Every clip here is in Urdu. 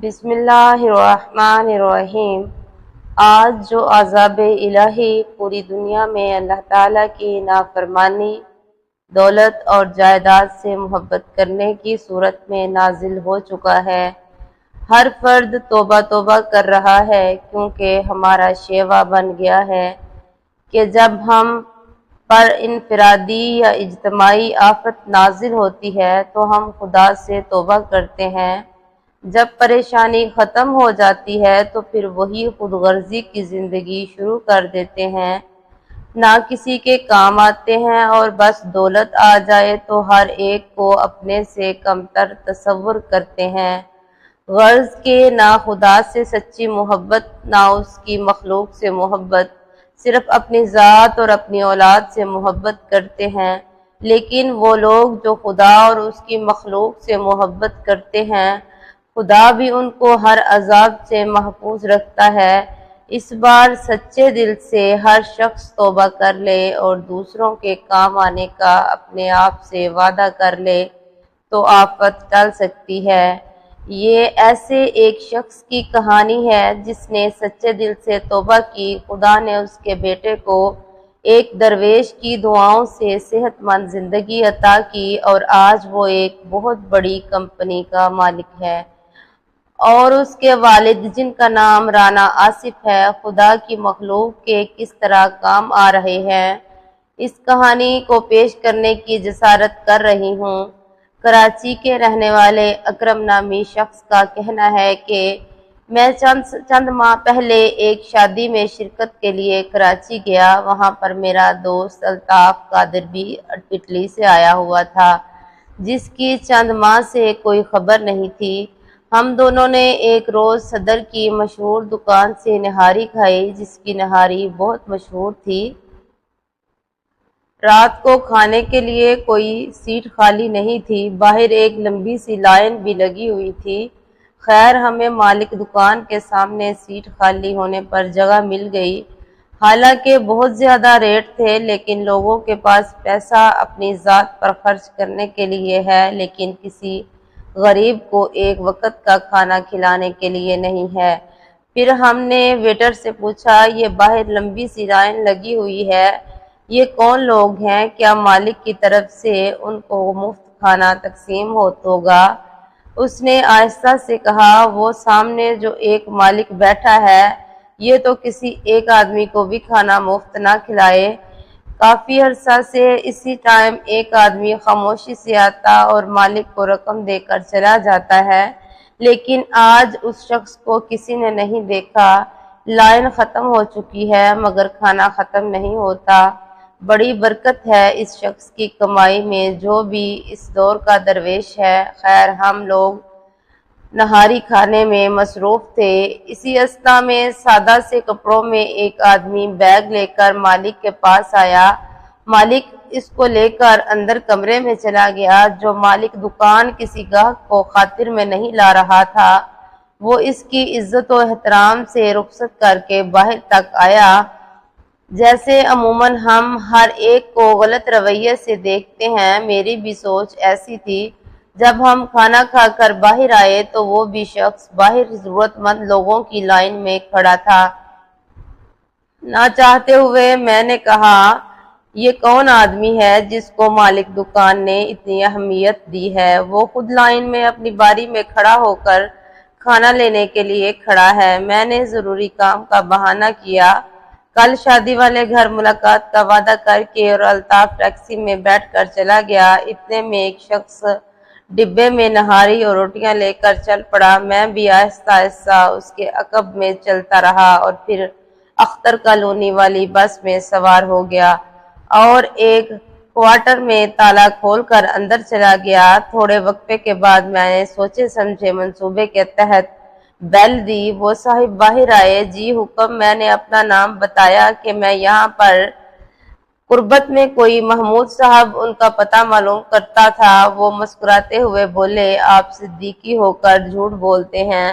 بسم اللہ الرحمن الرحیم۔ آج جو عذاب الہی پوری دنیا میں اللہ تعالیٰ کی نافرمانی، دولت اور جائیداد سے محبت کرنے کی صورت میں نازل ہو چکا ہے، ہر فرد توبہ توبہ کر رہا ہے، کیونکہ ہمارا شیوا بن گیا ہے کہ جب ہم پر انفرادی یا اجتماعی آفت نازل ہوتی ہے تو ہم خدا سے توبہ کرتے ہیں۔ جب پریشانی ختم ہو جاتی ہے تو پھر وہی خود غرضی کی زندگی شروع کر دیتے ہیں، نہ کسی کے کام آتے ہیں، اور بس دولت آ جائے تو ہر ایک کو اپنے سے کمتر تصور کرتے ہیں۔ غرض کہ نہ خدا سے سچی محبت، نہ اس کی مخلوق سے محبت، صرف اپنی ذات اور اپنی اولاد سے محبت کرتے ہیں۔ لیکن وہ لوگ جو خدا اور اس کی مخلوق سے محبت کرتے ہیں، خدا بھی ان کو ہر عذاب سے محفوظ رکھتا ہے۔ اس بار سچے دل سے ہر شخص توبہ کر لے اور دوسروں کے کام آنے کا اپنے آپ سے وعدہ کر لے تو آفت ٹل سکتی ہے۔ یہ ایسے ایک شخص کی کہانی ہے جس نے سچے دل سے توبہ کی۔ خدا نے اس کے بیٹے کو ایک درویش کی دعاؤں سے صحت مند زندگی عطا کی اور آج وہ ایک بہت بڑی کمپنی کا مالک ہے، اور اس کے والد جن کا نام رانا آصف ہے، خدا کی مخلوق کے کس طرح کام آ رہے ہیں، اس کہانی کو پیش کرنے کی جسارت کر رہی ہوں۔ کراچی کے رہنے والے اکرم نامی شخص کا کہنا ہے کہ میں چند ماہ پہلے ایک شادی میں شرکت کے لیے کراچی گیا۔ وہاں پر میرا دوست الطاف قادر بھی اٹلی سے آیا ہوا تھا، جس کی چند ماہ سے کوئی خبر نہیں تھی۔ ہم دونوں نے ایک روز صدر کی مشہور دکان سے نہاری کھائی، جس کی نہاری بہت مشہور تھی۔ رات کو کھانے کے لیے کوئی سیٹ خالی نہیں تھی، باہر ایک لمبی سی لائن بھی لگی ہوئی تھی۔ خیر، ہمیں مالک دکان کے سامنے سیٹ خالی ہونے پر جگہ مل گئی۔ حالانکہ بہت زیادہ ریٹ تھے، لیکن لوگوں کے پاس پیسہ اپنی ذات پر خرچ کرنے کے لیے ہے، لیکن کسی غریب کو ایک وقت کا کھانا کھلانے کے لیے نہیں ہے۔ پھر ہم نے ویٹر سے پوچھا، یہ باہر لمبی سی لائن لگی ہوئی ہے، یہ کون لوگ ہیں؟ کیا مالک کی طرف سے ان کو مفت کھانا تقسیم ہوگا؟ اس نے آہستہ سے کہا، وہ سامنے جو ایک مالک بیٹھا ہے، یہ تو کسی ایک آدمی کو بھی کھانا مفت نہ کھلائے۔ کافی عرصہ سے اسی ٹائم ایک آدمی خاموشی سے آتا اور مالک کو رقم دے کر چلا جاتا ہے، لیکن آج اس شخص کو کسی نے نہیں دیکھا۔ لائن ختم ہو چکی ہے مگر کھانا ختم نہیں ہوتا۔ بڑی برکت ہے اس شخص کی کمائی میں، جو بھی اس دور کا درویش ہے۔ خیر، ہم لوگ نہاری کھانے میں مصروف تھے۔ اسی اثنا میں سادہ سے کپڑوں میں ایک آدمی بیگ لے کر مالک کے پاس آیا۔ مالک اس کو لے کر اندر کمرے میں چلا گیا۔ جو مالک دکان کسی گاہک کو خاطر میں نہیں لا رہا تھا، وہ اس کی عزت و احترام سے رخصت کر کے باہر تک آیا۔ جیسے عموماً ہم ہر ایک کو غلط رویے سے دیکھتے ہیں، میری بھی سوچ ایسی تھی۔ جب ہم کھانا کھا کر باہر آئے تو وہ بھی شخص باہر ضرورت مند لوگوں کی لائن میں کھڑا تھا۔ نہ چاہتے ہوئے میں نے کہا، یہ کون آدمی ہے جس کو مالک دکان نے اتنی اہمیت دی ہے؟ وہ خود لائن میں اپنی باری میں کھڑا ہو کر کھانا لینے کے لیے کھڑا ہے۔ میں نے ضروری کام کا بہانہ کیا، کل شادی والے گھر ملاقات کا وعدہ کر کے، اور الطاف ٹیکسی میں بیٹھ کر چلا گیا۔ اتنے میں ایک شخص ڈبے میں نہاری اور روٹیاں لے کر چل پڑا۔ میں بھی آہستہ آہستہ اس کے عقب میں چلتا رہا اور پھر اختر کالونی والی بس میں سوار ہو گیا اور ایک کوارٹر میں تالا کھول کر اندر چلا گیا۔ تھوڑے وقفے کے بعد میں نے سوچے سمجھے منصوبے کے تحت بیل دی۔ وہ صاحب باہر آئے۔ جی حکم۔ میں نے اپنا نام بتایا کہ میں یہاں پر قربت میں کوئی محمود صاحب ان کا پتہ معلوم کرتا تھا۔ وہ مسکراتے ہوئے بولے، آپ صدیقی ہو کر جھوٹ بولتے ہیں،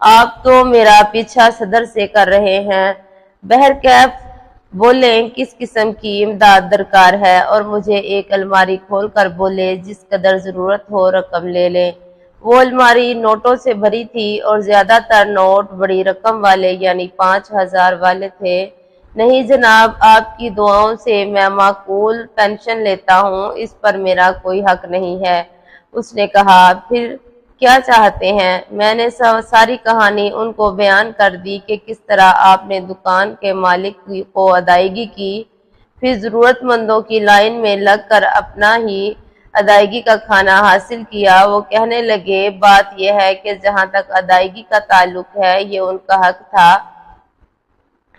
آپ تو میرا پیچھا صدر سے کر رہے ہیں۔ بہرکیف بولیں کس قسم کی امداد درکار ہے، اور مجھے ایک الماری کھول کر بولے، جس قدر ضرورت ہو رقم لے لیں۔ وہ الماری نوٹوں سے بھری تھی اور زیادہ تر نوٹ بڑی رقم والے یعنی 5,000 والے تھے۔ نہیں جناب، آپ کی دعاؤں سے میں معقول پینشن لیتا ہوں، اس پر میرا کوئی حق نہیں ہے۔ اس نے کہا، پھر کیا چاہتے ہیں؟ میں نے ساری کہانی ان کو بیان کر دی کہ کس طرح آپ نے دکان کے مالک کو ادائیگی کی، پھر ضرورت مندوں کی لائن میں لگ کر اپنا ہی ادائیگی کا کھانا حاصل کیا۔ وہ کہنے لگے، بات یہ ہے کہ جہاں تک ادائیگی کا تعلق ہے یہ ان کا حق تھا،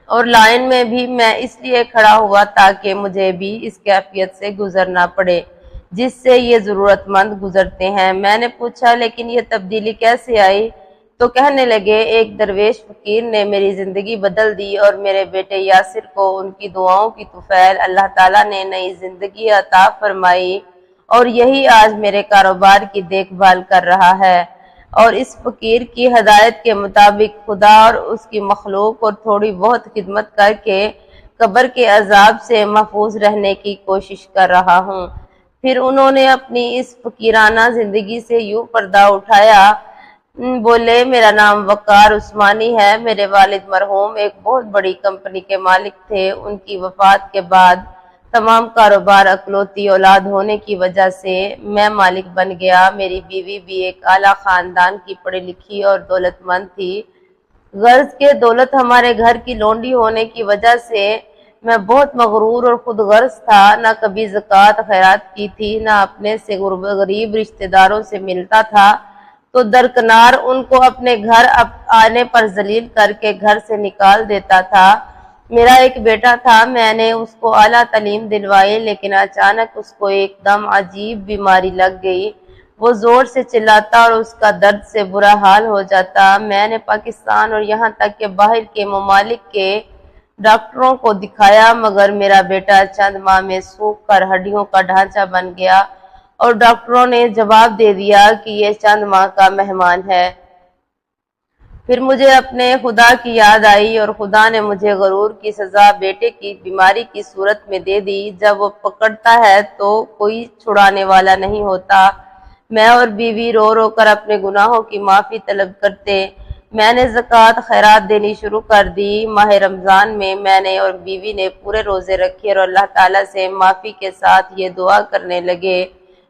اور لائن میں بھی میں اس لیے کھڑا ہوا تاکہ مجھے بھی اس کیفیت سے گزرنا پڑے جس سے یہ ضرورت مند گزرتے ہیں۔ میں نے پوچھا، لیکن یہ تبدیلی کیسے آئی؟ تو کہنے لگے، ایک درویش فقیر نے میری زندگی بدل دی اور میرے بیٹے یاسر کو ان کی دعاؤں کی طفیل اللہ تعالیٰ نے نئی زندگی عطا فرمائی، اور یہی آج میرے کاروبار کی دیکھ بھال کر رہا ہے۔ اور اس فقیر کی ہدایت کے مطابق خدا اور اس کی مخلوق اور تھوڑی بہت خدمت کر کے قبر کے عذاب سے محفوظ رہنے کی کوشش کر رہا ہوں۔ پھر انہوں نے اپنی اس فقیرانہ زندگی سے یوں پردہ اٹھایا، بولے، میرا نام وقار عثمانی ہے، میرے والد مرحوم ایک بہت بڑی کمپنی کے مالک تھے۔ ان کی وفات کے بعد تمام کاروبار اکلوتی اولاد ہونے کی وجہ سے میں مالک بن گیا۔ میری بیوی بھی ایک اعلیٰ خاندان کی پڑھی لکھی اور دولت مند تھی۔ غرض کے دولت ہمارے گھر کی لونڈی ہونے کی وجہ سے میں بہت مغرور اور خود غرض تھا، نہ کبھی زکوٰۃ خیرات کی تھی، نہ اپنے سے غریب رشتہ داروں سے ملتا تھا تو درکنار ان کو اپنے گھر آنے پر ذلیل کر کے گھر سے نکال دیتا تھا۔ میرا ایک بیٹا تھا، میں نے اس کو اعلیٰ تعلیم دلوائی، لیکن اچانک اس کو ایک دم عجیب بیماری لگ گئی۔ وہ زور سے چلاتا اور اس کا درد سے برا حال ہو جاتا۔ میں نے پاکستان اور یہاں تک کہ باہر کے ممالک کے ڈاکٹروں کو دکھایا، مگر میرا بیٹا چند ماہ میں سوکھ کر ہڈیوں کا ڈھانچہ بن گیا، اور ڈاکٹروں نے جواب دے دیا کہ یہ چند ماہ کا مہمان ہے۔ پھر مجھے اپنے خدا کی یاد آئی، اور خدا نے مجھے غرور کی سزا بیٹے کی بیماری کی صورت میں دے دی۔ جب وہ پکڑتا ہے تو کوئی چھڑانے والا نہیں ہوتا۔ میں اور بیوی رو رو کر اپنے گناہوں کی معافی طلب کرتے۔ میں نے زکوٰۃ خیرات دینی شروع کر دی۔ ماہ رمضان میں نے اور بیوی نے پورے روزے رکھے اور اللہ تعالیٰ سے معافی کے ساتھ یہ دعا کرنے لگے،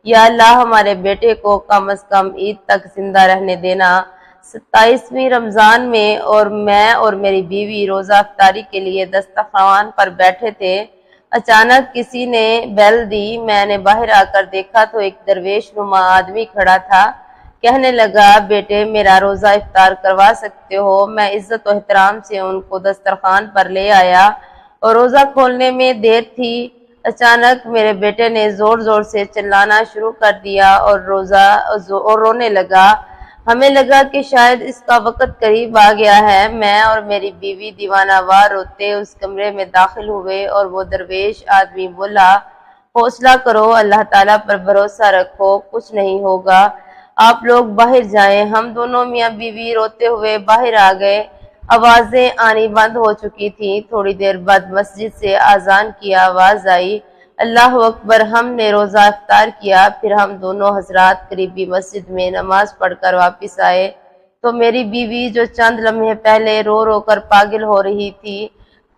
یا اللہ ہمارے بیٹے کو کم از کم عید تک زندہ رہنے دینا۔ 27ویں رمضان میں اور میں اور میری بیوی روزہ افطاری کے لیے دسترخوان پر بیٹھے تھے، اچانک کسی نے بیل دی۔ میں نے باہر آ کر دیکھا تو ایک درویش نما آدمی کھڑا تھا۔ کہنے لگا، بیٹے میرا روزہ افطار کروا سکتے ہو؟ میں عزت و احترام سے ان کو دسترخوان پر لے آیا، اور روزہ کھولنے میں دیر تھی۔ اچانک میرے بیٹے نے زور زور سے چلانا شروع کر دیا اور رونے لگا۔ ہمیں لگا کہ شاید اس کا وقت قریب آ گیا ہے۔ میں اور میری بیوی دیوانہ وار روتے اس کمرے میں داخل ہوئے، اور وہ درویش آدمی بولا، حوصلہ کرو، اللہ تعالیٰ پر بھروسہ رکھو، کچھ نہیں ہوگا، آپ لوگ باہر جائیں۔ ہم دونوں میاں بیوی روتے ہوئے باہر آ گئے۔ آوازیں آنی بند ہو چکی تھیں۔ تھوڑی دیر بعد مسجد سے اذان کی آواز آئی، اللہ اکبر۔ ہم نے روزہ افطار کیا، پھر ہم دونوں حضرات قریبی مسجد میں نماز پڑھ کر واپس آئے تو میری بیوی جو چند لمحے پہلے رو رو کر پاگل ہو رہی تھی،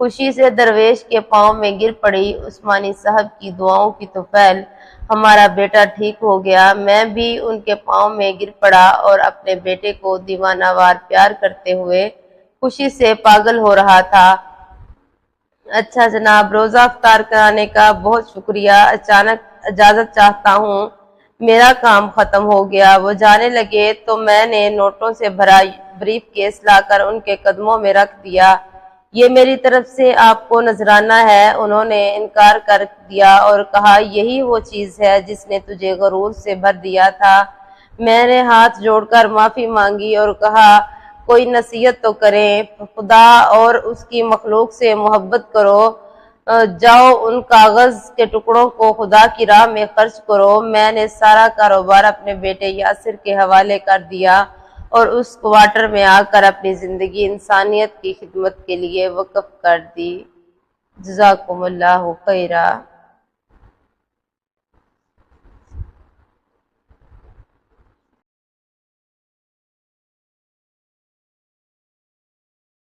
خوشی سے درویش کے پاؤں میں گر پڑی۔ عثمانی صاحب کی دعاؤں کی طفیل ہمارا بیٹا ٹھیک ہو گیا۔ میں بھی ان کے پاؤں میں گر پڑا اور اپنے بیٹے کو دیوانہ وار پیار کرتے ہوئے خوشی سے پاگل ہو رہا تھا۔ اچھا جناب، روزہ افطار کرانے کا بہت شکریہ، اجازت چاہتا ہوں، میرا کام ختم ہو گیا۔ وہ جانے لگے تو میں نے نوٹوں سے بھرا بریف کیس لا کر ان کے قدموں میں رکھ دیا۔ یہ میری طرف سے آپ کو نذرانہ ہے۔ انہوں نے انکار کر دیا اور کہا، یہی وہ چیز ہے جس نے تجھے غرور سے بھر دیا تھا۔ میں نے ہاتھ جوڑ کر معافی مانگی اور کہا، کوئی نصیحت تو کریں، خدا اور اس کی مخلوق سے محبت کرو، جاؤ ان کاغذ کے ٹکڑوں کو خدا کی راہ میں خرچ کرو۔ میں نے سارا کاروبار اپنے بیٹے یاسر کے حوالے کر دیا اور اس کوارٹر میں آ کر اپنی زندگی انسانیت کی خدمت کے لیے وقف کر دی۔ جزاکم اللہ خیرا۔